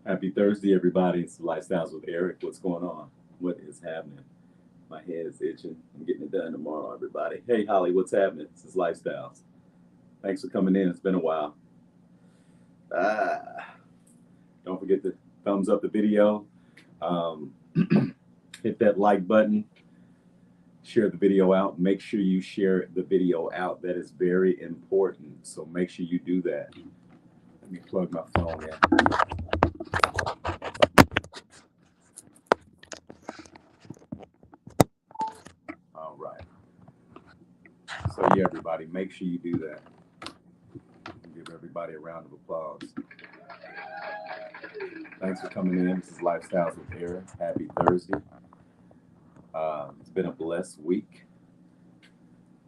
Happy Thursday, everybody. It's Lifestyles with Eric. What's going on? What is happening? My head is itching. I'm getting it done tomorrow, everybody. Hey, Holly, what's happening? This is Lifestyles. Thanks for coming in. It's been a while. Ah, don't forget to thumbs up the video. Um, hit that like button. Share the video out. Make sure you share the video out. That is very important. So make sure you do that. Let me plug my phone in. All right. So yeah, everybody, make sure you do that. Give everybody a round of applause. Thanks for coming in. This is Lifestyles with Eric. Happy Thursday. It's been a blessed week.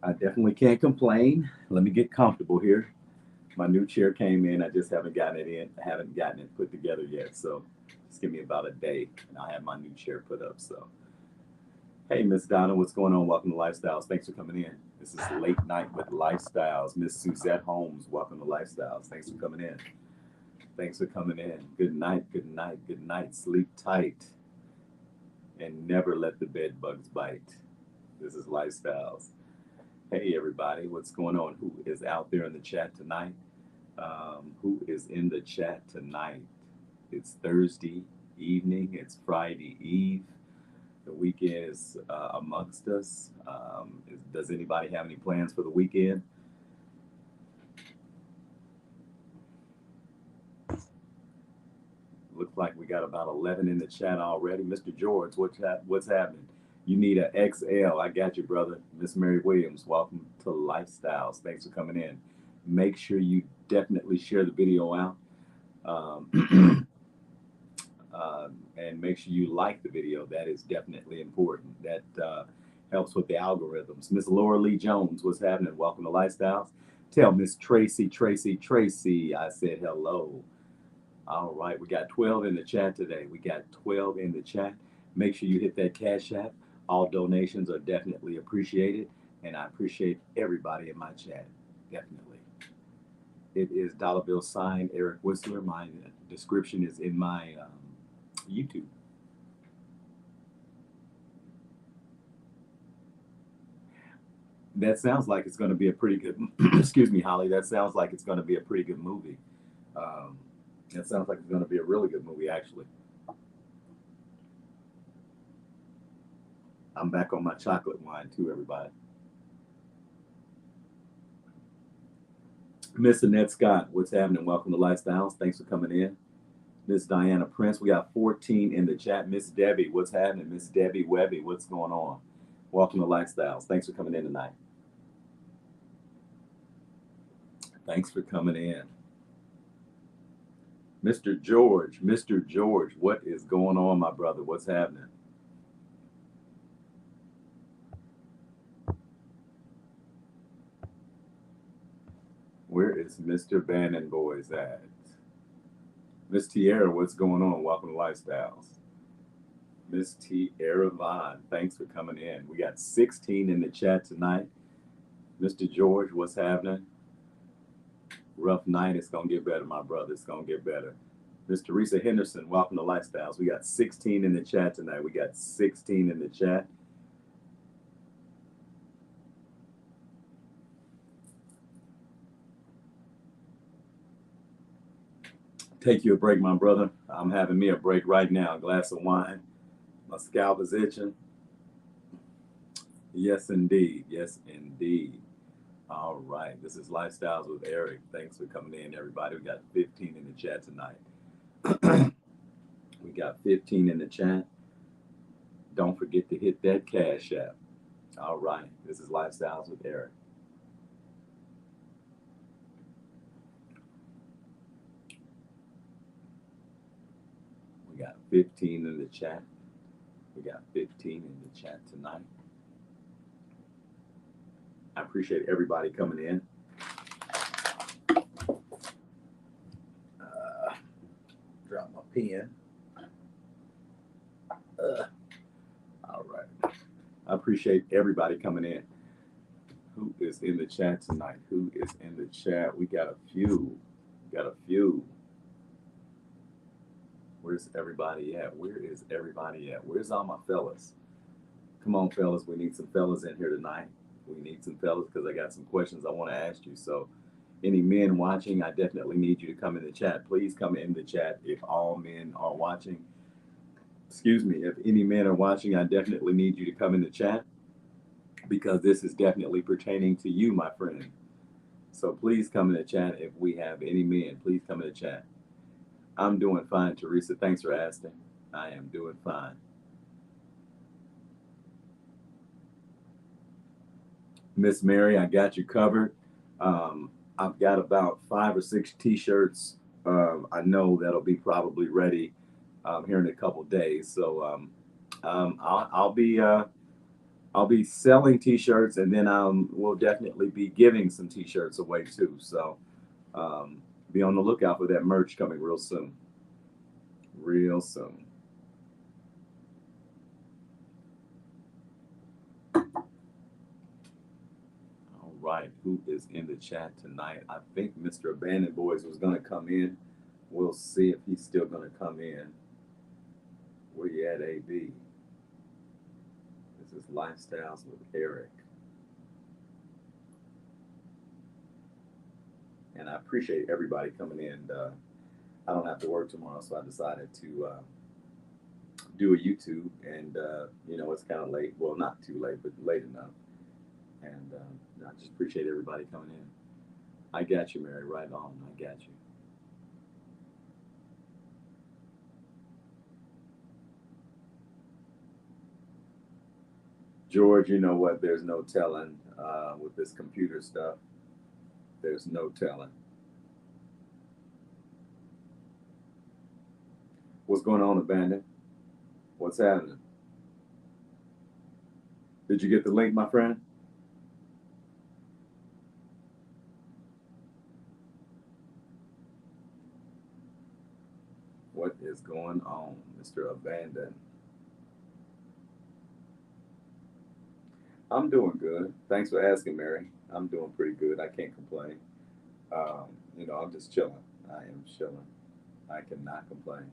I definitely can't complain. Let me get comfortable here. My new chair came in. I just haven't gotten it in. I haven't gotten it put together yet. So just give me about a day and I'll have my new chair put up. So, hey, Miss Donna, what's going on? Welcome to Lifestyles. Thanks for coming in. This is Late Night with Lifestyles. Miss Suzette Holmes, welcome to Lifestyles. Thanks for coming in. Thanks for coming in. Good night, good night, good night. Sleep tight and never let the bed bugs bite. This is Lifestyles. Hey, everybody, what's going on? Who is out there in the chat tonight? Who is in the chat tonight? It's Thursday evening, it's Friday Eve. The weekend is amongst us. Does anybody have any plans for the weekend? Looks like we got about 11 in the chat already. Mr. George, what's happening? You need an XL. I got you, brother. Miss Mary Williams, welcome to Lifestyles. Thanks for coming in. Make sure you definitely share the video out. And make sure you like the video. That is definitely important. That helps with the algorithms. Miss Laura Lee Jones, what's happening? Welcome to Lifestyles. Tell Miss Tracy, I said hello. All right, we got 12 in the chat today. We got 12 in the chat. Make sure you hit that Cash App. All donations are definitely appreciated, and I appreciate everybody in my chat. Definitely. It is dollar bill sign Eric Whistler. My description is in my YouTube. That sounds like it's going to be a pretty good. Excuse me, Holly. That sounds like it's going to be a pretty good movie. Um, that sounds like it's going to be a really good movie, actually. I'm back on my chocolate wine too, everybody. Miss Annette Scott, what's happening? Welcome to Lifestyles. Thanks for coming in. Miss Diana Prince, we got 14 in the chat. Miss Debbie, what's happening? Miss Debbie Webby, what's going on? Welcome to Lifestyles. Thanks for coming in tonight. Thanks for coming in. Mr. George, what is going on, my brother? What's happening? Where is Mr. Bannon Boys at? Miss Tierra, what's going on? Welcome to Lifestyles. Miss Tierra Vaughn, thanks for coming in. We got 16 in the chat tonight. Mr. George, what's happening? Rough night. It's going to get better, my brother. It's going to get better. Miss Teresa Henderson, welcome to Lifestyles. We got 16 in the chat tonight. We got 16 in the chat. Take you a break, my brother. I'm having me a break right now. A glass of wine. My scalp is itching. Yes, indeed. Yes, indeed. All right. This is Lifestyles with Eric. Thanks for coming in, everybody. We got 15 in the chat tonight. We got 15 in the chat. Don't forget to hit that Cash App. All right. This is Lifestyles with Eric. We got 15 in the chat. We got 15 in the chat tonight. I appreciate everybody coming in. Drop my pen. All right. I appreciate everybody coming in. Who is in the chat tonight? Who is in the chat? We got a few. Where's everybody at? Where is everybody at? Where's all my fellas? Come on, fellas. We need some fellas in here tonight. We need some fellas because I got some questions I want to ask you. So, any men watching, I definitely need you to come in the chat. Please come in the chat if all men are watching. Excuse me. If any men are watching, I definitely need you to come in the chat because this is definitely pertaining to you, my friend. So please come in the chat if we have any men. Please come in the chat. I'm doing fine, Teresa. Thanks for asking. I am doing fine. Miss Mary, I got you covered. I've got about 5 or 6 T-shirts. I know that'll be probably ready here in a couple days. So I'll be selling T-shirts, and then we'll definitely be giving some T-shirts away too. So be on the lookout for that merch coming real soon. Real soon. All right, who is in the chat tonight? I think Mr. Abandoned Boys was going to come in. We'll see if he's still going to come in. Where you at, AB? This is Lifestyles with Eric. And I appreciate everybody coming in. I don't have to work tomorrow, so I decided to do a YouTube. And, it's kind of late. Well, not too late, but late enough. And I just appreciate everybody coming in. I got you, Mary. Right on. I got you. George, you know what? There's no telling with this computer stuff. There's no telling. What's going on, Abandon? What's happening? Did you get the link, my friend? What is going on, Mr. Abandon? I'm doing good. Thanks for asking, Mary. I'm doing pretty good. I can't complain. I'm just chilling. I am chilling. I cannot complain.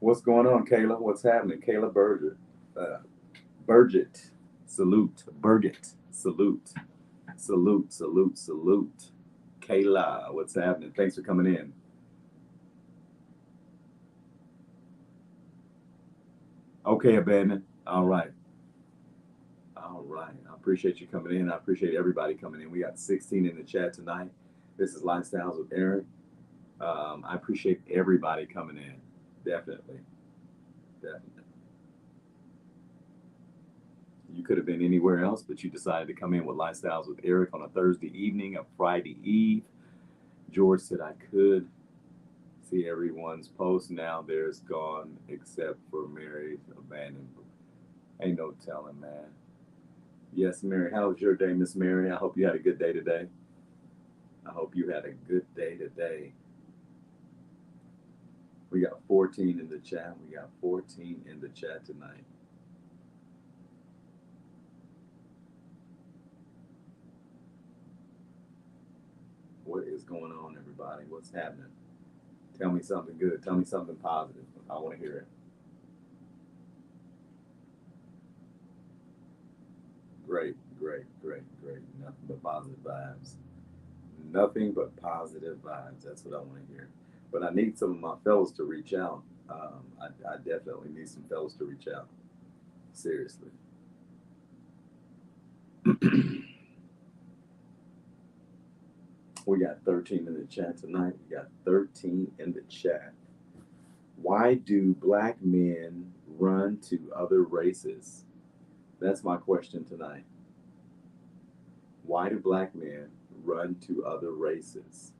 What's going on, Kayla? What's happening? Kayla Burgett. Burgett. Salute. Burgett. Salute. Salute, salute, salute. Kayla, what's happening? Thanks for coming in. Okay, Abandon. All right. All right. I appreciate you coming in. I appreciate everybody coming in. We got 16 in the chat tonight. This is Lifestyles with Eric. I appreciate everybody coming in. Definitely. Definitely. You could have been anywhere else, but you decided to come in with Lifestyles with Eric on a Thursday evening, a Friday Eve. George said I could see everyone's post. Now there's gone except for Mary's abandoned. Ain't no telling, man. Yes, Mary. How was your day, Miss Mary? I hope you had a good day today. I hope you had a good day today. We got 14 in the chat. We got 14 in the chat tonight. What is going on, everybody? What's happening? Tell me something good. Tell me something positive. I want to hear it. Great, great, great, great. Nothing but positive vibes. Nothing but positive vibes. That's what I want to hear. But I need some of my fellows to reach out. I definitely need some fellows to reach out. Seriously. We got 13 in the chat tonight. We got 13 in the chat. Why do black men run to other races? That's my question tonight. Why do black men run to other races?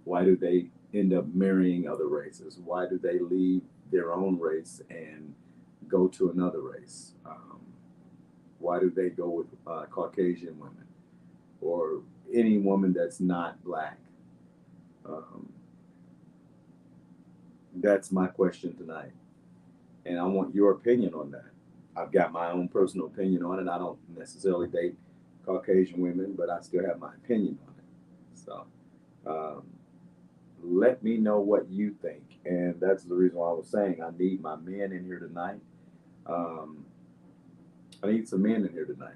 Why do they end up marrying other races? Why do they leave their own race and go to another race? Why do they go with Caucasian women or any woman that's not black? That's my question tonight. And I want your opinion on that. I've got my own personal opinion on it. I don't necessarily date Caucasian women, but I still have my opinion on it. So let me know what you think. And that's the reason why I was saying I need my men in here tonight. Um, I need some men in here tonight.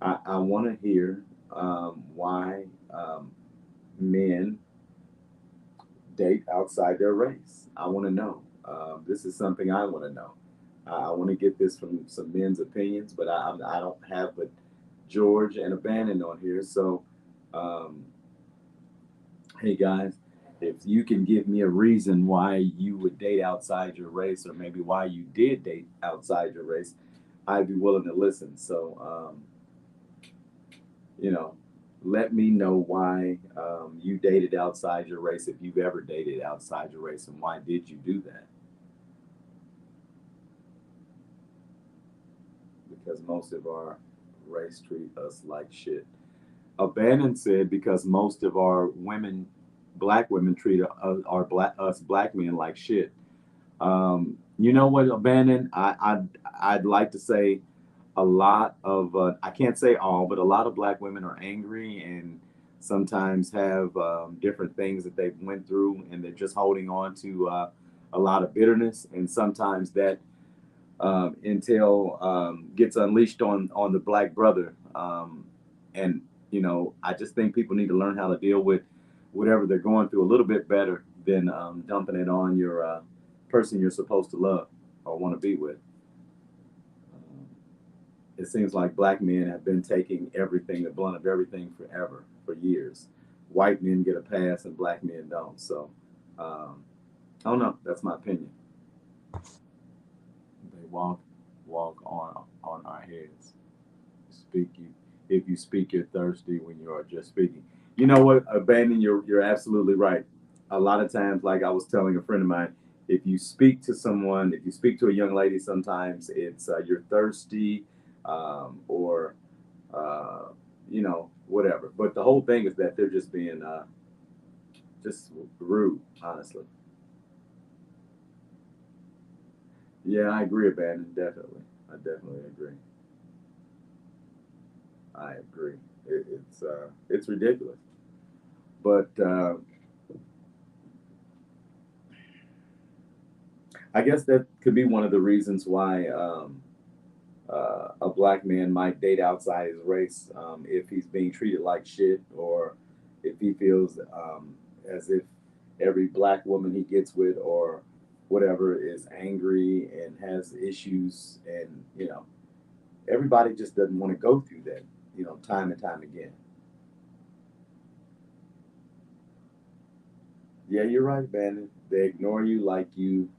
I want to hear why men date outside their race. I want to know. This is something I want to know. I want to get this from some men's opinions, but I don't have but George and Abandon on here. So, um, hey guys, if you can give me a reason why you would date outside your race, or maybe why you did date outside your race, I'd be willing to listen. So, you know, let me know why you dated outside your race, if you've ever dated outside your race, and why did you do that? Because most of our race treat us like shit. Bannon said because most of our women, black women, treat us black men like shit. You know what, Bannon? I'd like to say a lot of I can't say all, but a lot of black women are angry and sometimes have different things that they've went through, and they're just holding on to a lot of bitterness, and sometimes that until gets unleashed on the black brother. And I just think people need to learn how to deal with whatever they're going through a little bit better than dumping it on your person you're supposed to love or want to be with. Um, it seems like black men have been taking everything, the blunt of everything, forever, for years. White men get a pass and black men don't. So I don't know. That's my opinion. They walk on our heads. Speak you If you speak, you're thirsty when you are just speaking. You know what, Abandon, you're absolutely right. A lot of times, like I was telling a friend of mine, if you speak to someone, if you speak to a young lady, sometimes it's you're thirsty, or whatever. But the whole thing is that they're just being just rude, honestly. Yeah, I agree, Abandon. Definitely, I definitely agree. I agree. It's ridiculous. But I guess that could be one of the reasons why a black man might date outside his race, if he's being treated like shit, or if he feels as if every black woman he gets with or whatever is angry and has issues, and everybody just doesn't want to go through that, time and time again. Yeah, you're right, Bandit. They ignore you like you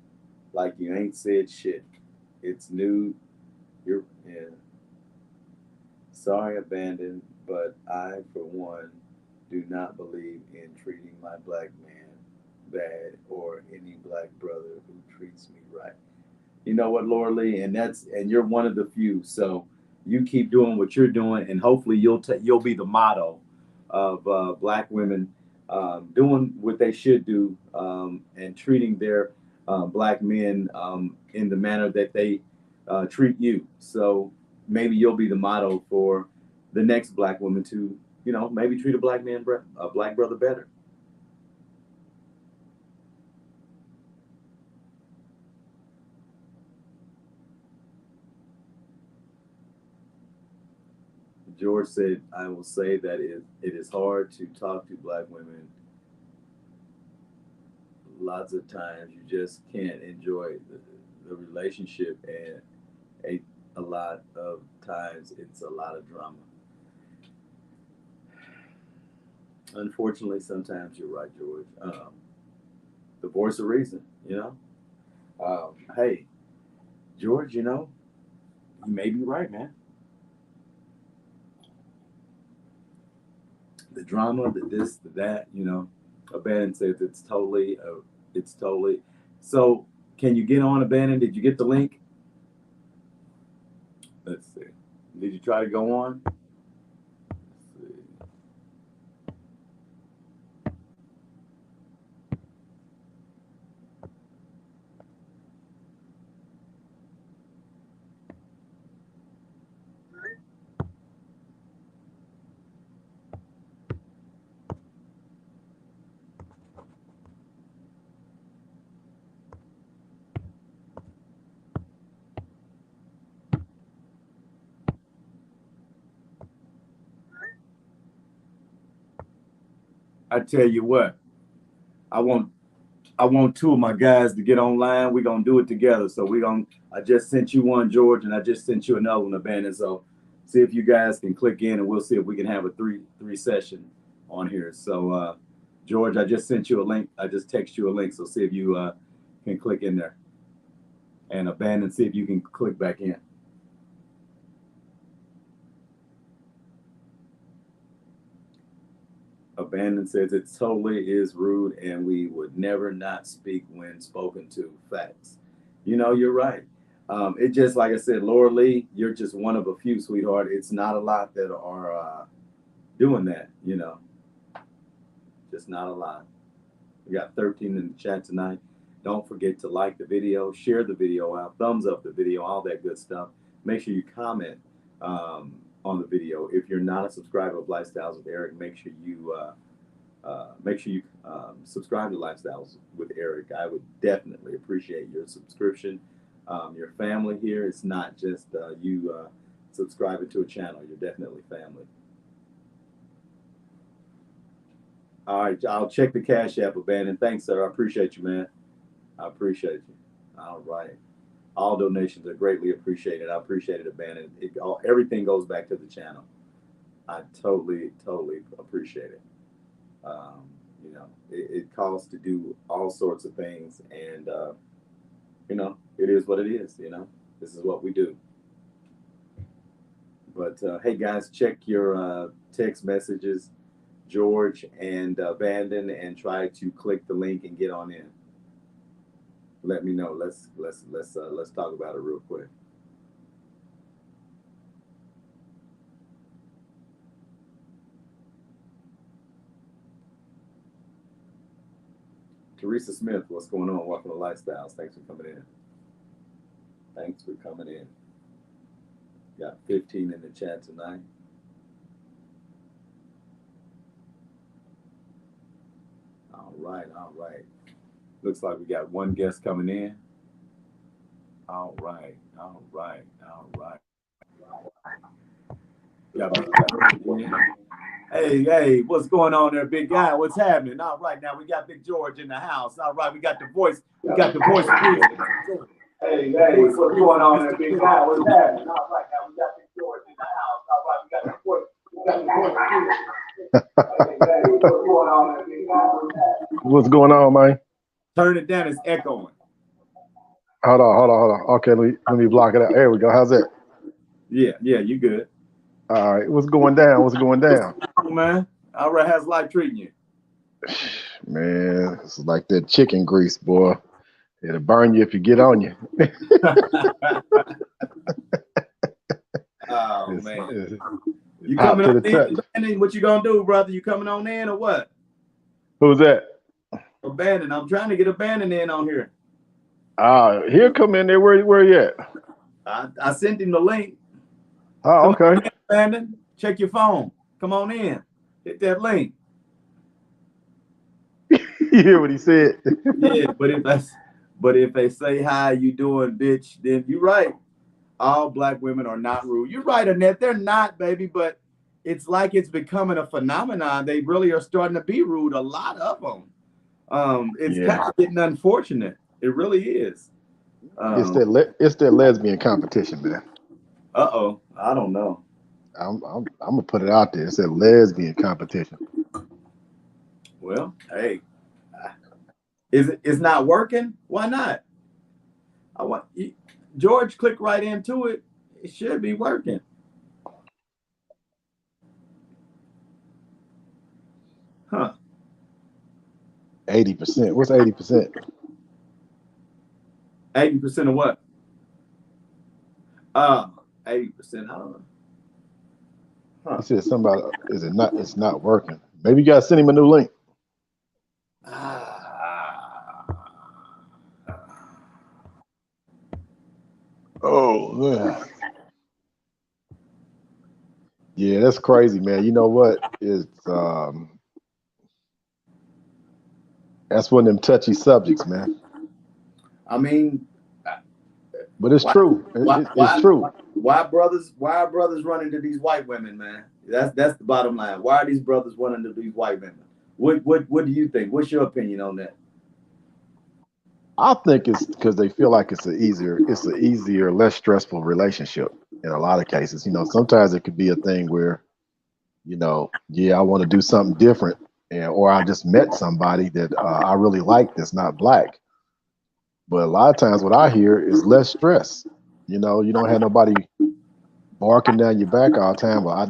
ain't said shit. It's new. You're Yeah. Sorry, Abandon, but I, for one, do not believe in treating my black man bad, or any black brother who treats me right. You know what, Laura Lee, and you're one of the few. So you keep doing what you're doing, and hopefully you'll be the model of black women doing what they should do, and treating their black men in the manner that they treat you. So maybe you'll be the model for the next black woman to, maybe treat a black brother better. George said, I will say that it is hard to talk to black women. Lots of times you just can't enjoy the relationship, and a lot of times it's a lot of drama. Unfortunately, sometimes you're right, George. The voice of reason, Hey, George, you may be right, man. The drama, the this, the that, Abandon says it's totally. So, can you get on Abandon? Did you get the link? Let's see. Did you try to go on? Let's see. I tell you what, I want two of my guys to get online. We're gonna do it together. So I just sent you one, George, and I just sent you another one, Abandon. So see if you guys can click in, and we'll see if we can have a three session on here. So George, I just sent you a link. I just text you a link. So see if you can click in there. And Abandon, see if you can click back in. Abandon says it totally is rude, and we would never not speak when spoken to. Facts. You know, you're right. It just, like I said, Laura Lee, you're just one of a few, sweetheart. It's not a lot that are doing that, you know. Just not a lot. We got 13 in the chat tonight. Don't forget to like the video, share the video out, thumbs up the video, all that good stuff. Make sure you comment on the video. If you're not a subscriber of Lifestyles with Eric, make sure you subscribe to Lifestyles with Eric. I would definitely appreciate your subscription. Your family here. It's not just you subscribing to a channel. You're definitely family. All right, I'll check the Cash App, Abandon. Thanks, sir. I appreciate you, man. I appreciate you. All right. All donations are greatly appreciated. I appreciate it, Abandon. Everything goes back to the channel. I totally appreciate it. You know, it costs to do all sorts of things, and you know, it is what it is. You know, this is what we do. But hey, guys, check your text messages, George and Abandon, and try to click the link and get on in. Let me know. Let's talk about it real quick. Teresa Smith, what's going on? Welcome to Lifestyles. Thanks for coming in. Thanks for coming in. Got 15 in the chat tonight. All right. Looks like we got one guest coming in. All right. Hey, what's going on there, big guy? What's happening? All right, now we got Big George in the house. All right, we got the voice. We got the voice. Hey, what's going on there, big guy? What's happening? All right, now we got Big George in the house. All right, we got the voice. We got the voice. Hey, what's going on there, big guy? What's going on, man? Turn it down. It's echoing. Hold on. Okay, let me block it out. There we go. How's that? Yeah, you good. All right. What's going down? Man, all right, how's life treating you? Man, it's like that chicken grease, boy. It'll burn you if you get on you. Oh, man. You coming on in, Abandon? What you gonna do, brother? You coming on in or what? Who's that? Abandon. I'm trying to get Abandon in on here. He'll come in there. Where you at? I sent him the link. Oh, okay. In, Abandon. Check your phone. Come on in. Hit that link. You hear what he said? Yeah, but if they say hi, you doing, bitch, then you're right. All black women are not rude. You're right, Annette. They're not, baby, but it's like it's becoming a phenomenon. They really are starting to be rude. A lot of them. It's kind of getting unfortunate. It really is. It's that lesbian competition, man. I don't know. I'm gonna put it out there. It's a lesbian competition. Well, hey, it's not working. Why not? George, click right into it. It should be working. Huh? 80%. What's 80%? 80% of what? 80%. I don't know. Huh. He said something about it's not working. Maybe you gotta send him a new link. Oh man. Yeah, that's crazy, man. You know what? That's one of them touchy subjects, man. I mean, but it's true. It's true. Why are brothers running to these white women, man? That's the bottom line. Why are these brothers running to these white women? What do you think? What's your opinion on that? I think it's because they feel like it's an easier, less stressful relationship in a lot of cases. Sometimes it could be a thing where, yeah, I want to do something different, or I just met somebody that I really like that's not black. But a lot of times, what I hear is less stress. You don't have nobody barking down your back all the time. Well,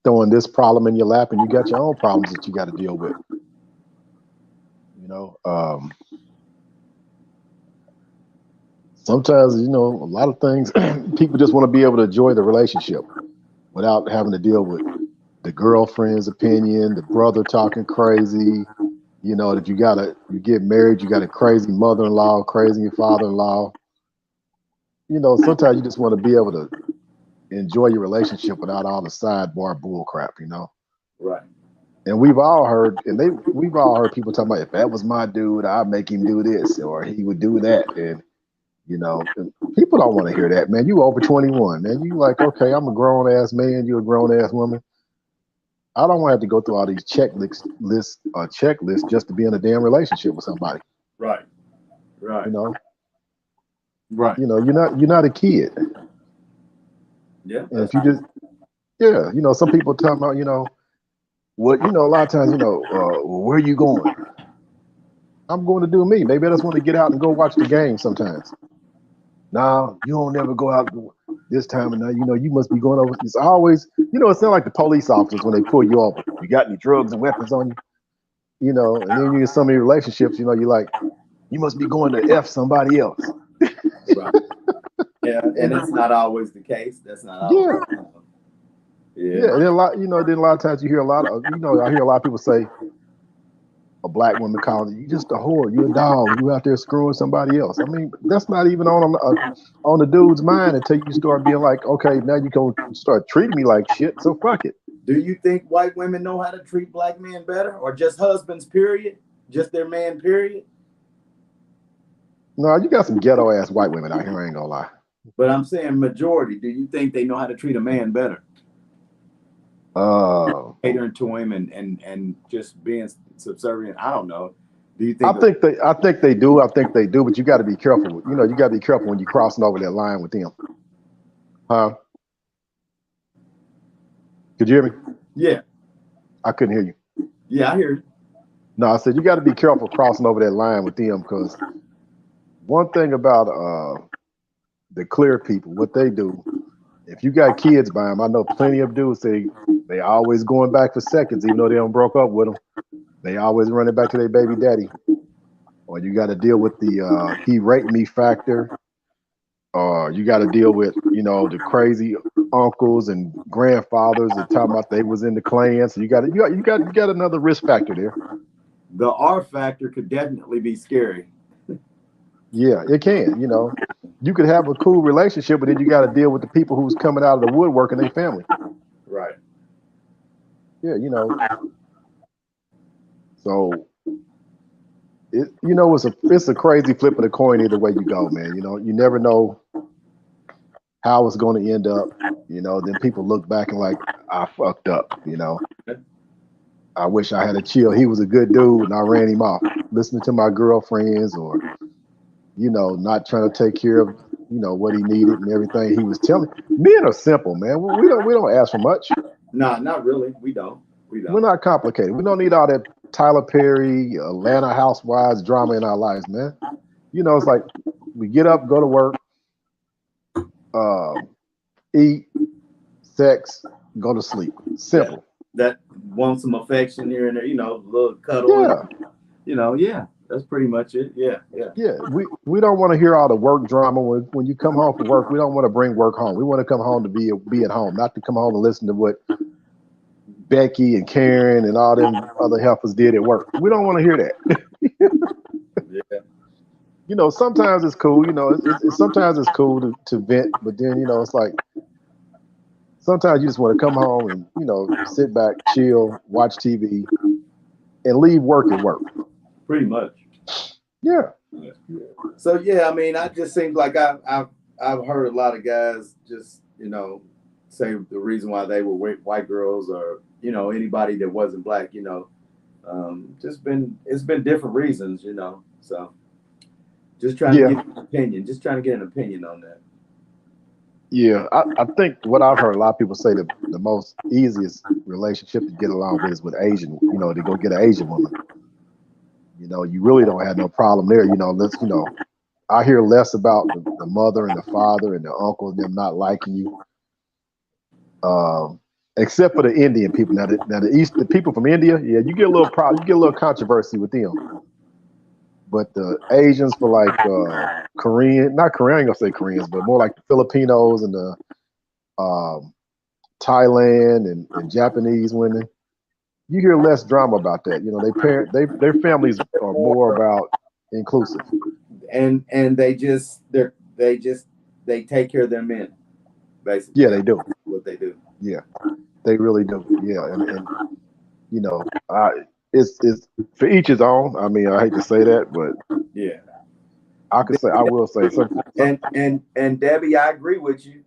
throwing this problem in your lap, and you got your own problems that you got to deal with. You know, um, Sometimes, a lot of things, people just want to be able to enjoy the relationship without having to deal with the girlfriend's opinion, the brother talking crazy. That you get married, you got a crazy mother-in-law, crazy father-in-law. Sometimes you just want to be able to enjoy your relationship without all the sidebar bull crap. Right. And we've all heard people talking about, if that was my dude, I'd make him do this or he would do that. And people don't want to hear that, man. You over 21, man. You like, okay, I'm a grown ass man, you a grown ass woman. I don't want to have to go through all these checklists just to be in a damn relationship with somebody. Right. Right. You know, Right. you're not a kid. Yeah. And if you just, yeah, some people talking about, a lot of times, well, where are you going? I'm going to do me. Maybe I just want to get out and go watch the game sometimes. Nah, you don't never go out this time of night. You must be going over. It's always, it sounds like the police officers when they pull you over. You got any drugs and weapons on you? And then you in some of your relationships, you're like, you must be going to F somebody else. Right. Yeah, and it's not always the case. That's not always. Yeah. Yeah. Yeah. And then a lot of times you hear a lot of, I hear a lot of people say, a black woman calling you just a whore, you a dog, you out there screwing somebody else. I mean, that's not even on the dude's mind until you start being like, okay, now you can start treating me like shit, so fuck it. Do you think white women know how to treat black men better, or just husbands? Period. Just their man. Period. No, you got some ghetto ass white women out here. I ain't gonna lie. But I'm saying majority. Do you think they know how to treat a man better? Uh, Catering to him and just being subservient. I don't know. Do you I think? think they do. I think they do, but you got to be careful. You got to be careful when you're crossing over that line with them. Huh? Could you hear me? Yeah. I couldn't hear you. Yeah, I hear you. No, I said you got to be careful crossing over that line with them, because one thing about the clear people, what they do, if you got kids by them, I know plenty of dudes say they always going back for seconds, even though they don't broke up with them. They always running back to their baby daddy. Or you got to deal with the he raped me factor. Or you got to deal with, the crazy uncles and grandfathers that talking about they was in the Klan. So you got another risk factor there. The R factor could definitely be scary. Yeah, it can. You could have a cool relationship, but then you got to deal with the people who's coming out of the woodwork and their family. Right. Yeah, So it's a crazy flip of the coin either way you go, man. You never know how it's going to end up. Then people look back and like, I fucked up. I wish I had a chill. He was a good dude and I ran him off. Listening to my girlfriends, or not trying to take care of what he needed and everything he was telling. Men are simple, man. We don't ask for much. Nah, not really. We don't. We're not complicated. We don't need all that Tyler Perry, Atlanta Housewives drama in our lives, man. It's like we get up, go to work, eat, sex, go to sleep. Simple. That want some affection here and there, a little cuddle. Yeah. Yeah. That's pretty much it. Yeah. Yeah. We don't want to hear all the work drama when you come home from work. We don't want to bring work home. We want to come home to be at home, not to come home and listen to what Becky and Karen and all them other helpers did at work. We don't want to hear that. Yeah. Sometimes it's cool. Sometimes it's cool to vent, but then it's like sometimes you just want to come home and sit back, chill, watch TV, and leave work at work. Pretty much. Yeah. So yeah, I mean, I just think like I've heard a lot of guys just say the reason why they were white girls or anybody that wasn't black. It's been different reasons. So just trying to Yeah, get an opinion. Just trying to get an opinion on that. yeah. I think what I've heard a lot of people say, the most easiest relationship to get along with is with Asian. To go get an Asian woman. You really don't have no problem there. I hear less about the mother and the father and the uncle and them not liking you, except for the Indian people. The people from India, yeah, you get a little problem, you get a little controversy with them. But the Asians, for like Korean, not Korean, I ain't gonna say Koreans, but more like the Filipinos and the Thailand and Japanese women, you hear less drama about that. Their families are more about inclusive. And they take care of their men, basically. Yeah, they do. What they do. Yeah, they really do. Yeah, and you know, I it's for each his own. I mean, I hate to say that, but Yeah. I will say something. And Debbie, I agree with you.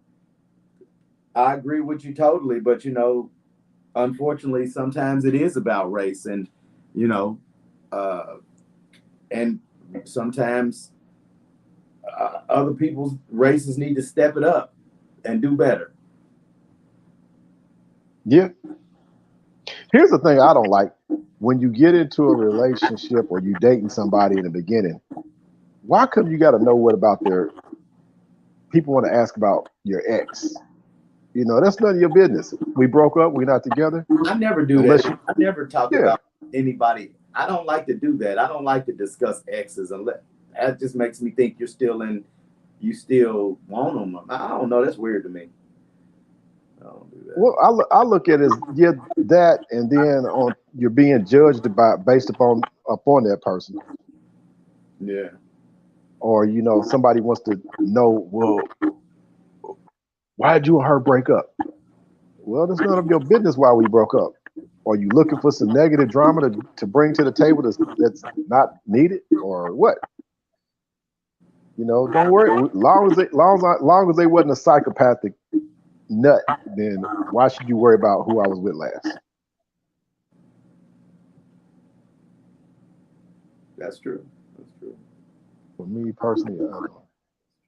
I agree with you totally. But unfortunately, sometimes it is about race, and you know, uh, and sometimes other people's races need to step it up and do better. Yeah. Here's the thing I don't like. When you get into a relationship or you dating somebody in the beginning, why come you got to know what about their people want to ask about your ex? That's none of your business. We broke up. We're not together. I never do Unless that. I never talk about anybody. I don't like to do that. I don't like to discuss exes unless that just makes me think you still want them. I don't know. That's weird to me. I don't do that. Well, I look at it as that, and then you're being judged based upon that person. Yeah. Or somebody wants to know, well, why did you and her break up? Well, it's none of your business why we broke up. Are you looking for some negative drama to bring to the table that's not needed, or what? Don't worry. Long as they wasn't a psychopathic nut, then why should you worry about who I was with last? That's true. That's true. For me personally, I don't know.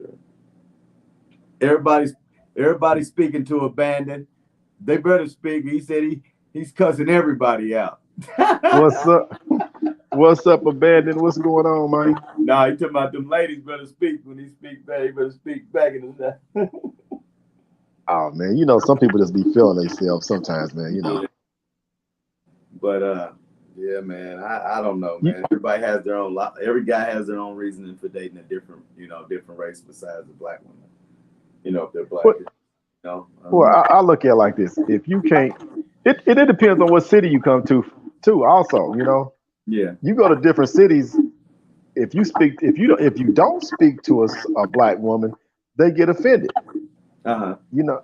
Sure. Everybody's speaking to Abandon. They better speak. He said he's cussing everybody out. What's up? What's up, Abandon? What's going on, man? Nah, he talking about them ladies better speak when he speak back. He better speak back in the Oh man, some people just be feeling themselves sometimes, man. But yeah, man, I don't know, man. Everybody has their own. Every guy has their own reasoning for dating a different race besides the black woman. If they're black. Well, I look at it like this: if you can't, it depends on what city you come to, too. Also, Yeah. You go to different cities. If you don't speak to a black woman, they get offended. Uh-huh. When I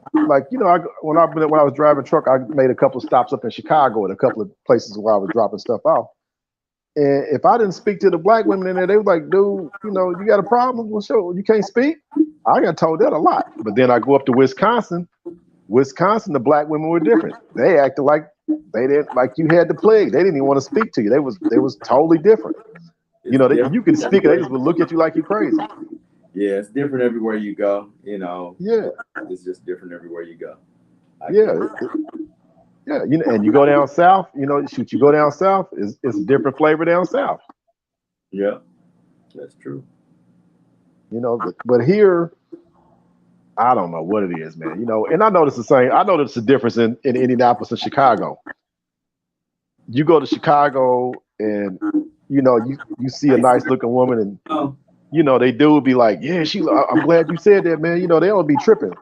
was driving truck, I made a couple of stops up in Chicago and a couple of places where I was dropping stuff off. And if I didn't speak to the black women in there, they were like, dude, you got a problem? Well, sure, you can't speak. I got told that a lot. But then I go up to Wisconsin. The black women were different. They acted like they didn't like you had the plague. They didn't even want to speak to you. They was totally different. You could speak, they just would look at you like you're crazy. Yeah, it's different everywhere you go. Yeah, it's just different everywhere you go. Yeah, and you go down south. You go down south. It's a different flavor down south. Yeah, that's true. But here, I don't know what it is, man. And I notice the same. I notice the difference in Indianapolis and Chicago. You go to Chicago and you see a nice looking woman and they do be like, yeah, I'm glad you said that, man. They don't be tripping.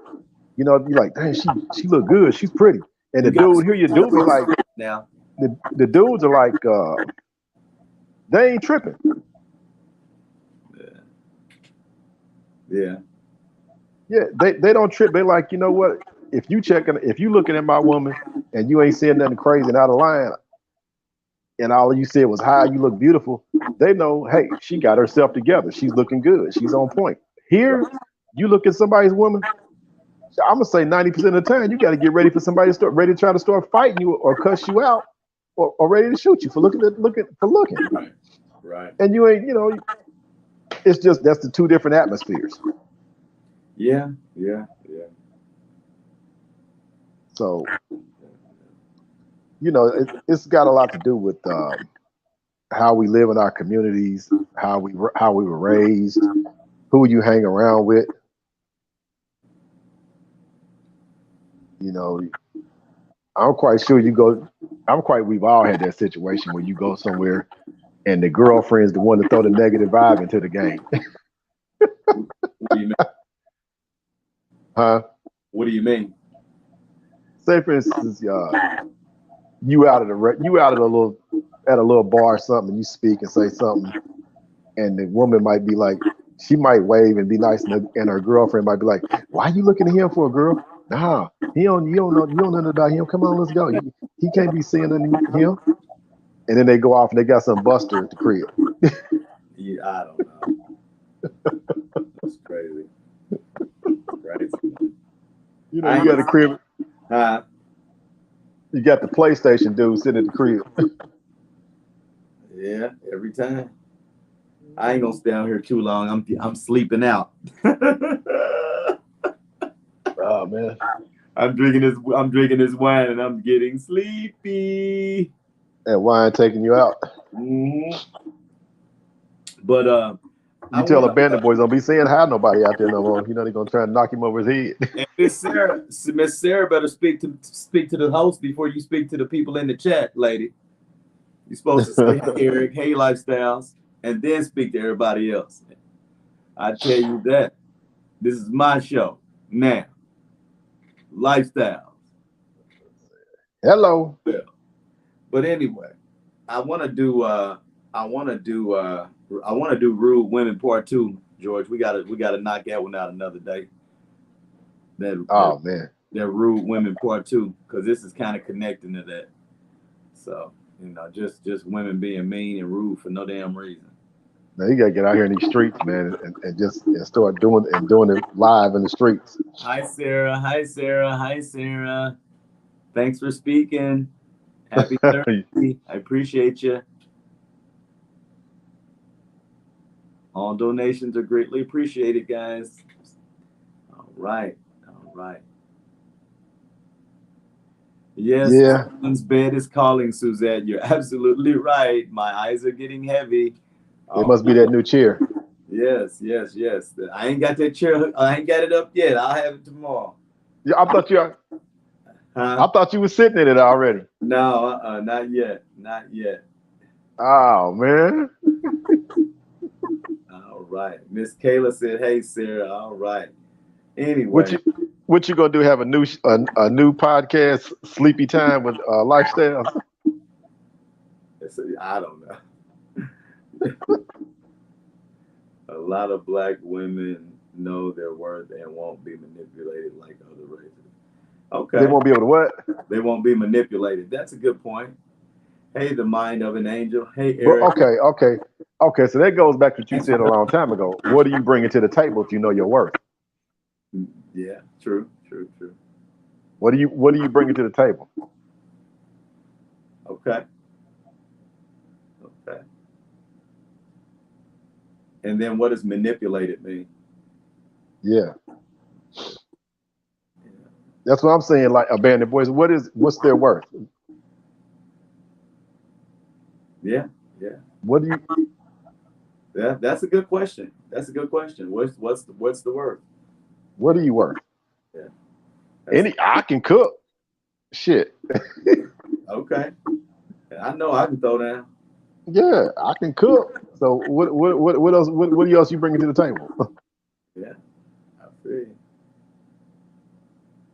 Be like, dang, she look good. She's pretty. And the dude here, you do be like, now the dudes are like, they ain't tripping. Yeah. Yeah, they don't trip. They like, you know what? If you looking at my woman and you ain't saying nothing crazy and out of line, and all you said was, hi, you look beautiful, they know, hey, she got herself together. She's looking good. She's on point. Here, you look at somebody's woman, I'm gonna say 90% of the time, you got to get ready for somebody to start ready to try to start fighting you or cuss you out or ready to shoot you for looking. Right. Right. And you ain't, it's just that's the two different atmospheres. Yeah. Yeah. Yeah. So it's got a lot to do with how we live in our communities, how we were raised, who you hang around with. I'm quite sure we've all had that situation where you go somewhere and the girlfriend's the one to throw the negative vibe into the game. What do you mean? Huh? What do you mean? Say for instance, you out at a little bar or something, and you speak and say something, and the woman might be like, she might wave and be nice, and her girlfriend might be like, "Why are you looking at him for a girl? Nah, you don't know nothing about him. Come on, let's go. He can't be seeing him." And then they go off and they got some buster at the crib. Yeah, I don't know. That's crazy. Crazy. You got a crib. Huh? You got the PlayStation dude sitting at the crib. Yeah, every time. I ain't gonna stay out here too long. I'm sleeping out. Oh man. I'm drinking this wine and I'm getting sleepy. And wine taking you out. Mm-hmm. But you tell the bandit boys don't be saying hi to nobody out there no more. They're gonna try and knock him over his head. And Miss Sarah better speak to the host before you speak to the people in the chat, lady. You're supposed to say, "Hey, Eric, hey, Lifestyles," and then speak to everybody else. I tell you that. This is my show now. Lifestyles. Hello. Yeah. But anyway, I want to do Rude Women Part 2, George. We gotta knock that one out another day. Man. That Rude Women Part 2, because this is kind of connecting to that. So, just women being mean and rude for no damn reason. Now you gotta get out here in these streets, man, and just start doing it live in the streets. Hi Sarah. Hi Sarah. Hi Sarah. Thanks for speaking. Happy Thursday. I appreciate you. All donations are greatly appreciated, guys. All right. Yes, yeah. Someone's bed is calling, Suzette. You're absolutely right. My eyes are getting heavy. It must be that new chair. Yes. I ain't got that chair. I ain't got it up yet. I'll have it tomorrow. Yeah, I thought you were sitting in it already. No, not yet. Not yet. Oh man. All right. Miss Kayla said, "Hey Sarah." All right. Anyway. What you gonna do? Have a new podcast, Sleepy Time with Lifestyles? I don't know. A lot of Black women know their worth and won't be manipulated like other races. Okay. They won't be able to what? They won't be manipulated. That's a good point. Hey, the mind of an angel. Hey, Eric. Okay. So that goes back to what you said a long time ago. What are you bringing to the table if you know your worth? Yeah, true. What are you bringing to the table? Okay. And then what does manipulated mean? Yeah. That's what I'm saying. Like abandoned boys, what's their worth? Yeah. What do you? Yeah, that's a good question. What's the worth? What are you worth? Yeah. I can cook. Shit. Okay. I know I can throw down. Yeah, I can cook. So what else? What else you bringing to the table? Yeah, I see.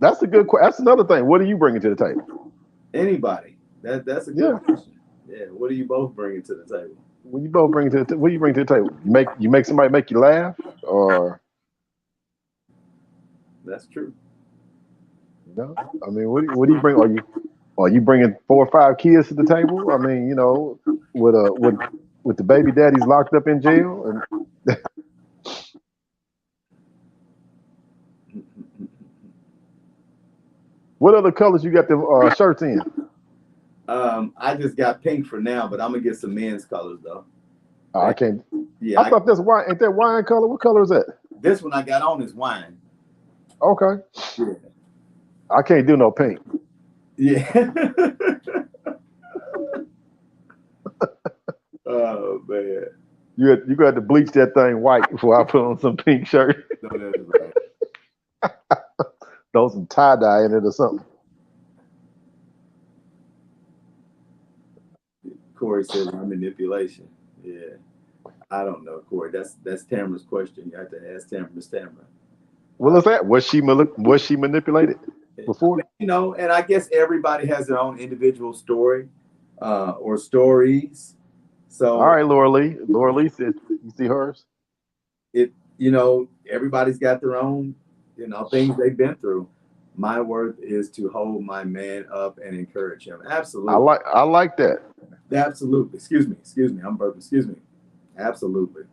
That's a good question. That's another thing. What are you bringing to the table? Anybody. That's a good question. Yeah. What are you both bringing to the table? What you both bring to the what do you bring to the table? You make somebody make you laugh, or that's true. I mean, what do you bring? Are you bringing 4 or 5 kids to the table? I mean, with the baby daddies locked up in jail and What other colors you got them shirts in? I just got pink for now, but I'm gonna get some men's colors though. Oh, I can't. Yeah, I thought that's wine. Ain't that wine color? What color is that? this one I got on is wine. Okay. Yeah. I can't do no pink. Yeah. Oh man. You got to bleach that thing white before I put on some pink shirt. No, that is right. Throw some tie dye in it or something. Corey says my manipulation. Yeah. I don't know, Corey. That's Tamara's question. You have to ask Tamara, Miss Tamara. What is that? Was she manipulated before? You know, and I guess everybody has their own individual story, or stories. So All right, Laura Lee. Laura Lee said, "You see hers." you know, everybody's got their own, you know, things they've been through. My worth is to hold my man up and encourage him. Absolutely. I like that. Absolutely. Excuse me. I'm burping. Excuse me. Absolutely.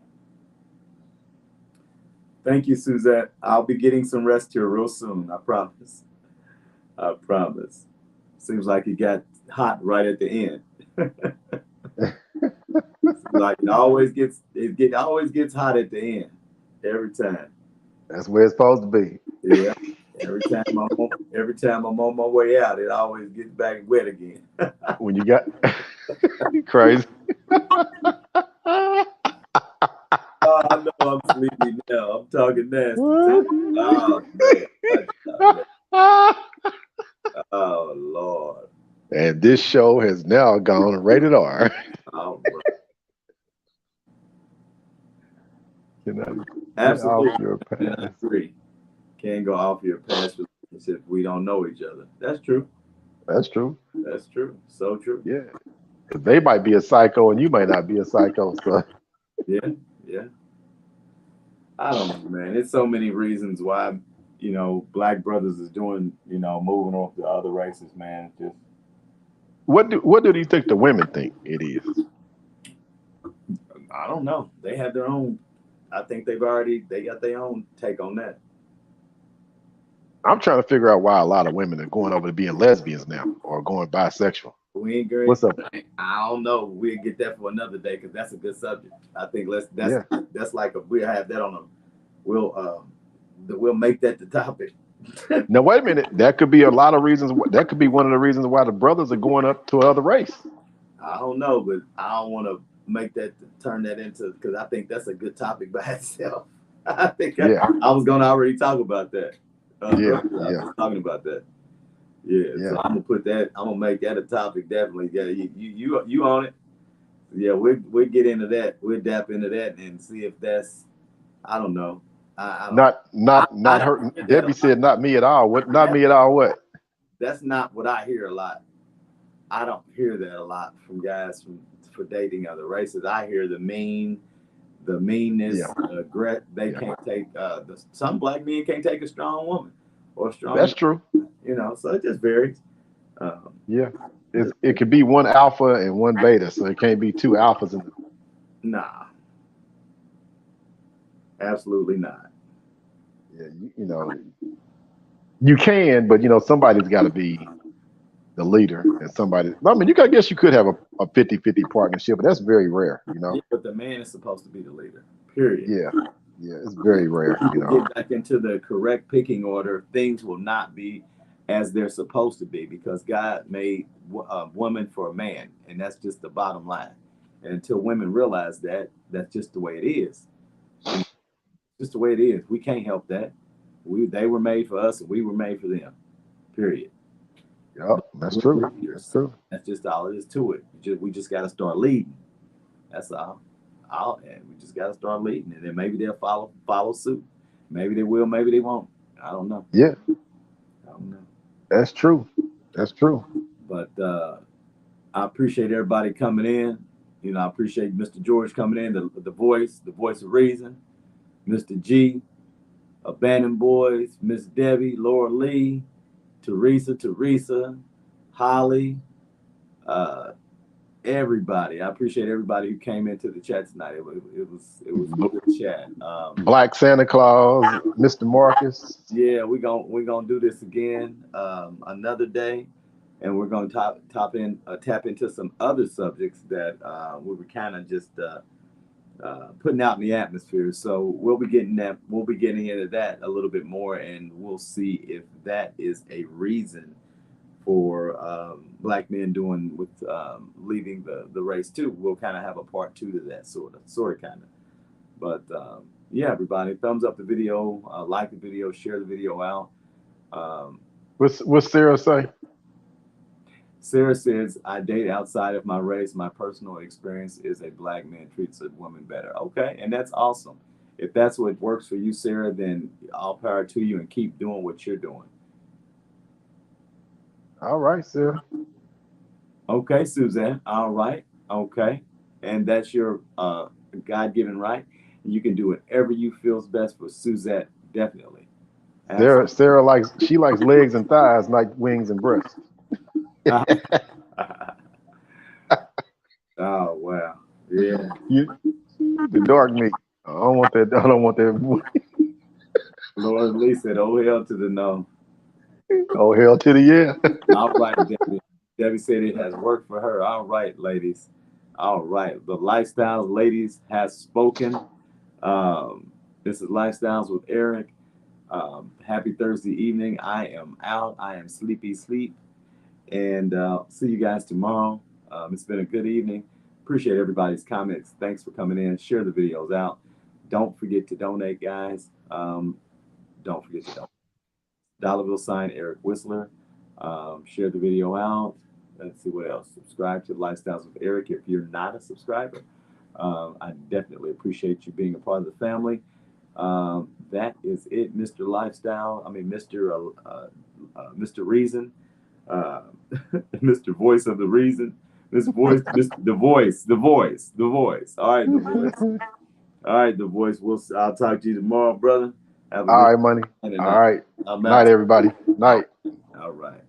Thank you, Suzette. I'll be getting some rest here real soon. I promise. I promise. Seems like it got hot right at the end. Like it always gets hot at the end. Every time. That's where it's supposed to be. Yeah. Every time I'm on my way out, it always gets back wet again. When you got crazy. Oh, I know I'm sleepy now. I'm talking nasty. Oh, man. Oh, Lord. And this show has now gone rated R. Oh, You know, absolutely. And I agree. Can't go off your past relationship if we don't know each other. That's true. That's true. That's true. So true. Yeah. 'Cause they might be a psycho and you might not be a psycho. So Yeah. Yeah. I don't know, man. It's so many reasons why, you know, Black brothers is doing, you know, moving off to other races, man. Just what do you think the women think it is? I don't know. They have their own. I think they got their own take on that. I'm trying to figure out why a lot of women are going over to being lesbians now or going bisexual. We ain't great. What's up? I don't know. We'll get that for another day because that's a good subject. I think that's like we'll have that on a we'll make that the topic. Now wait a minute. That could be a lot of reasons. That could be one of the reasons why the brothers are going up to another race. I don't know, but I don't want to make that turn that into because I think that's a good topic by itself. I think I was gonna already talk about that. I was talking about that. Yeah, so I'm gonna put that. I'm gonna make that a topic definitely. Yeah, you on it. Yeah, we'll get into that. We'll dap into that and see if that's. I don't know. Not her. Debbie said not me at all. What? Not me at all. What? That's not what I hear a lot. I don't hear that a lot from guys for dating other races. I hear the meanness, they can't take. Some black men can't take a strong woman or strong. That's true. You know, so it just varies. It could be one alpha and one beta, so it can't be two alphas. Nah, absolutely not. Yeah, you know, you can, but you know, somebody's got to be the leader, and somebody. I mean, I guess you could have a 50-50 partnership, but that's very rare. You know. Yeah, but the man is supposed to be the leader. Period. Yeah, it's very rare. You know. Get back into the correct picking order, things will not be as they're supposed to be because God made a woman for a man, and that's just the bottom line. And until women realize that, that's just the way it is. Just the way it is. We can't help that. They were made for us, and we were made for them. Period. Yep, that's true. That's true. That's just all it is to it. We just got to start leading. That's all. And we just got to start leading, and then maybe they'll follow suit. Maybe they will, maybe they won't. I don't know. Yeah. I don't know. That's true. That's true. But I appreciate everybody coming in. You know, I appreciate Mr. George coming in, the voice of reason. Mr. G, Abandoned Boys, Miss Debbie, Laura Lee, Teresa, Holly, everybody. I appreciate everybody who came into the chat tonight. It was a good chat. Black Santa Claus, Mr. Marcus. Yeah, we're gonna do this again another day, and we're gonna tap into some other subjects that we were kind of just putting out in the atmosphere. So we'll be getting into that a little bit more, and we'll see if that is a reason for black men doing with leaving the race too. We'll kind of have a part two to that sort of kind of. But yeah, everybody, thumbs up the video, like the video, share the video out. What's Sarah say? Sarah says, I date outside of my race. My personal experience is a black man treats a woman better. Okay, and that's awesome. If that's what works for you, Sarah, then all power to you and keep doing what you're doing. All right, Sarah. Okay, Suzanne. All right. Okay. And that's your God-given right. You can do whatever you feels best for Suzette, definitely. Sarah likes legs and thighs, not wings and breasts. Oh wow. Yeah. The dark meat. I don't want that. I don't want that. Lord Lee said, oh hell to the no. Oh hell to the yeah. All right, Debbie. Debbie said it has worked for her. All right, ladies. All right. The Lifestyles ladies has spoken. This is Lifestyles with Eric. Happy Thursday evening. I am out. I am sleepy sleep. And see you guys tomorrow. It's been a good evening. Appreciate everybody's comments. Thanks for coming in. Share the videos out. Don't forget to donate, guys. Don't forget to donate. Dollarville sign Eric Whistler. Share the video out. Let's see what else. Subscribe to Lifestyles with Eric if you're not a subscriber. I definitely appreciate you being a part of the family. That is it, Mr. Lifestyle. I mean, Mr. Reason, Mr. Voice of the Reason, Mr. Voice, the voice. All right, the voice. All right, the voice. I'll talk to you tomorrow, brother. All right, money. All right. Night, everybody. Night. All right.